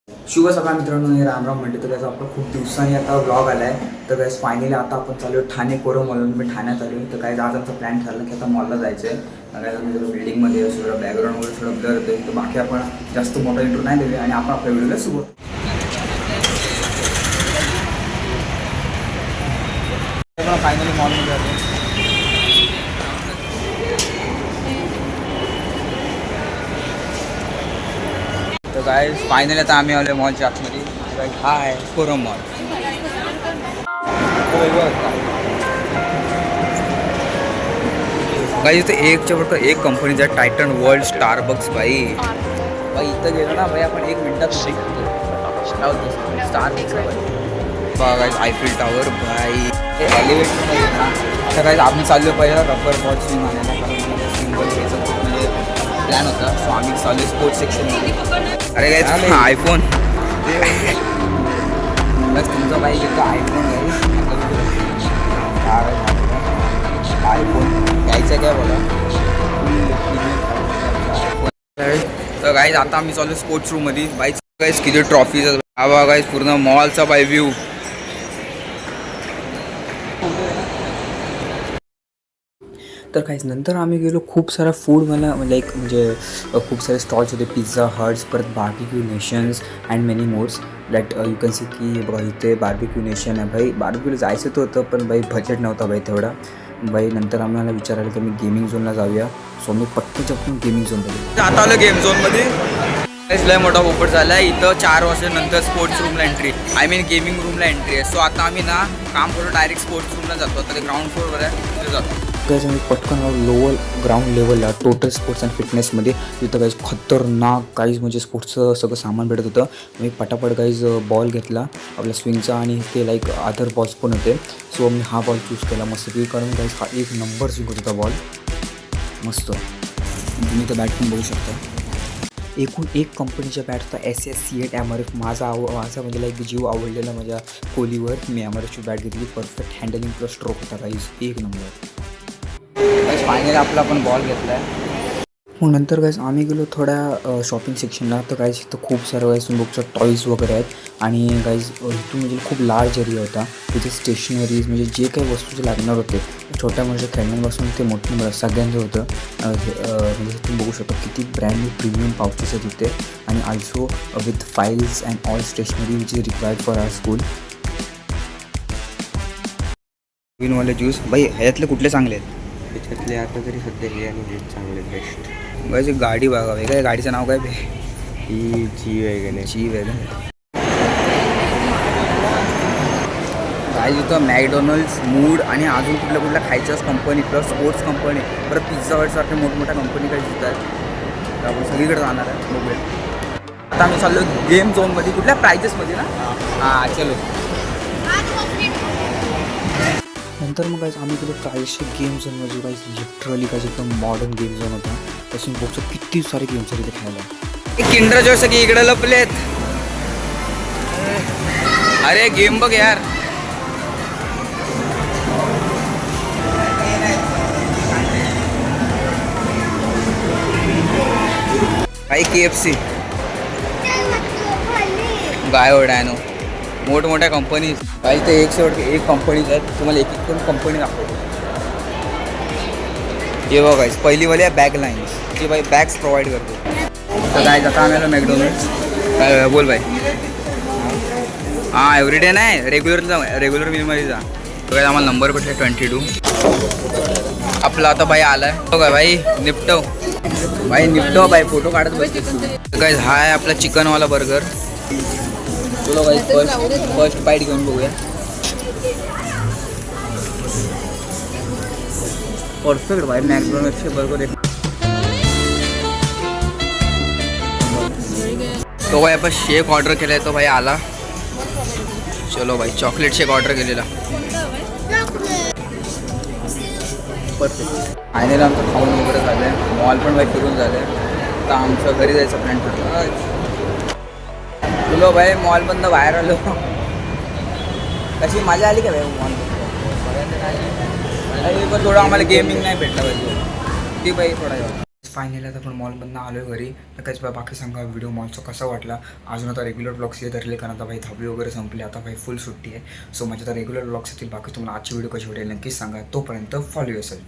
शुभ सकाळ मित्रांनो, हे रामराम म्हणते. तर त्याचा आपला खूप दिवसांनी आता ब्लॉग आला आहे. तर काय फायनली आता आपण चालू आहे ठाणे कोरम मॉलून. मी ठाण्यात आलो आहे. तर काय आज आमचा प्लॅन ठरला की आता मॉलला जायचं आहे. काय मी जरा बिल्डिंगमध्ये थोडं बॅकग्राऊंड वगैरे थोडं ब्लर होते. तर बाकी आपण जास्त मोठा इंट्रो नाही दिले आणि आपण आपल्या व्हिडिओला सुरू. फायनली मॉलमध्ये आलो. तर काय फायनली आता आम्ही आलो मॉलच्या आतमध्ये. हा आहे कोरम मॉल. काही इथं एकच्या फक्त एक कंपनीचा टायटन वर्ल्ड स्टारबक्स. बाई इथं गेलो ना भाई आपण 1 मिनिटात स्टारबक्स बघा. आयफिल टावर भाई एलिव्हेटरमध्ये ना. आता काय आम्ही चाललो पहिला रबर बॉल स्विंग आणायला, कारण मला सिंगल घ्यायचं खूप म्हणजे प्लॅन होता. सो आम्ही चालू स्पोर्ट्स सेक्शनमध्ये. अरे काय आयफोन बस तुमचा बाईक येतो आयफोन आयफोन घ्यायचं काय बोला. तर गाईज आता आम्ही चालू स्पोर्ट्स रूममध्ये. बाईक गाईज किती ट्रॉफीज हा गाईज पूर्ण मॉलचा बाय व्ह्यू. तर काहीच नंतर आम्ही गेलो खूप सारा फूड मला लाईक म्हणजे खूप सारे स्टॉल्स होते. पिझ्झा हट्स, परत Barbeque Nations and many mores. That you can see की बघा इथे बार्बिक्यू नेशन आहे. भाई बार्बिक्यूला जायचं तर होतं पण भाई बजेट नव्हता भाई तेवढा. भाई नंतर आम्हाला विचारायला की आम्ही गेमिंग झोनला जाऊया. सो मी पटकन चपकून गेमिंग झोनमध्ये आता आलं. गेम झोनमध्ये लय मोठा पोपट झाला आहे. इथं 4 वर्षानंतर स्पोर्ट्स रूमला एंट्री, आय मीन गेमिंग रूमला एंट्री आहे. सो आता आम्ही ना काम करून डायरेक्ट स्पोर्ट्स रूमला जातो. आता ते ग्राउंड फ्लोअरवर आहे, तिथे जातो. गाईज आम्ही पटकन लोअर ग्राउंड लेवलला टोटल स्पोर्ट्स अँड फिटनेसमध्ये तिथं गाईज खतरनाक काहीच म्हणजे स्पोर्ट्सचं सगळं सामान भेटत होतं. मी पटापट गाईज बॉल घेतला आपला स्विंगचा आणि ते लाईक अदर बॉल्स पण होते. सो मी हा बॉल चूज केला मस्तपैकी, कारण गाईज हा 1 नंबर स्विंग होता बॉल मस्त. तुम्ही तर बॅट पण बघू शकता. एकूण 1 कंपनीच्या बॅटचा SS-C8 MRF माझा म्हणजे लाईक जीव आवडलेला माझ्या कोहलीवर. मी MRFची बॅट घेतली. परफेक्ट हँडलिंग प्लस स्ट्रोक होता गाईज 1 नंबर. फायनली आपला आपण बॉल घेतला आहे. मग नंतर गाईज आम्ही गेलो थोड्या शॉपिंग सेक्शनला. तर गाईज इथं खूप सारं गाईज बुकचं टॉईज वगैरे आहेत. आणि गाईज इथून म्हणजे खूप लार्ज एरिया होता. तिथे स्टेशनरीज म्हणजे जे काही वस्तू जे लागणार होते छोट्या मोठ्या खेळण्यांपासून ते मोठं सगळ्यांचं होतं. म्हणजे तुम्ही बघू शकता किती ब्रँड न्यू प्रीमियम पाउचेस आहेत तिथे. आणि also with files and all stationery which is required for our school. ग्रीनवाले ज्यूस बाई ह्यातले कुठले चांगले आहेत? त्याच्यातले आता तरी सध्या हे आणि हे चांगले बेस्ट. गाईज गाडी बघा. काय गाडीचं नाव काय? ही G-Wagon आहे. G-Wagon. गाईज इथं मॅकडॉनल्ड्स, मूड आणि अजून कुठल्या खायच्याच कंपनी प्लस स्पोर्ट्स कंपनी परत पिझ्झा हटसारख्या मोठमोठ्या कंपनी काही दिसत आहेत. तर आपण सगळीकडे जाणार आहे बघूया. आता आम्ही चाललो गेम झोनमध्ये. कुठल्या प्राइजेसमध्ये ना? हां चलो. नंतर मग गाईज आम्ही गेलो काहीशे गेम झोनमध्ये. गाईज लिटरली गाईज एकदम मॉडर्न गेम झोन होता. त्याच्यातून बघतो किती सारे गेम्स आहेत इथे खेळायला. किंडर जॉय सगळे इकडे लपलेत. अरे गेम बघ यार. काही KFC गायो डायनो मोठमोठ्या कंपनीज. काही ते एक शेवट एक कंपनीज आहेत. तुम्हाला एक पण कंपनी दाखवतो. हे बघा पहिलीवाली आहे बॅग लाईन्स, जी बाई बॅग्स प्रोव्हाइड करते. तर काय आता आम्हाला मॅकडॉनल्ड्स. काय बोल बाई. हां एव्हरीडे नाही, रेग्युलर मीलमध्ये जा. काय आम्हाला नंबर भेटले 22. आपला आता बाई आला आहे बघा. बाई निपटव बाई फोटो काढत बसते. काय हा आहे आपला चिकनवाला बर्गर. चलो गाईज फर्स्ट बाईट घेऊन बघूया. परफेक्ट भाई मॅकडॉनल्ड्सचे बर्गर. तो भाई आपण शेक ऑर्डर केला आहे. तो भाई आला. चलो भाई चॉकलेट शेक ऑर्डर केलेला. परफेक्ट. फायनली आमचं खाऊन वगैरे झालं आहे. मॉल पण भाई फिरून झालं आहे. तर आमचं घरी जायचं प्लॅन ठरला. चलो भाई मॉलमधनं बाहेर आलो. कशी मजा आली का भाई मॉल? पण थोडं आम्हाला गेमिंग नाही भेटलं पाहिजे ती बाई थोडा. फायनली आता आपण मॉलमधनं आलो आहे घरी. तर काहीच बाकी सांगा व्हिडिओ मॉलचा कसा वाटला. अजून आता रेग्युलर ब्लॉग्स येत धरले कारण आता भाई दहावी वगैरे संपली. आता भाई फुल सुट्टी आहे. सो माझ्या आता रेग्युलर ब्लॉग्स येतील. बाकी तुम्हाला आजची व्हिडिओ कशी वाटेल नक्कीच सांगा. तोपर्यंत फॉलो असेल.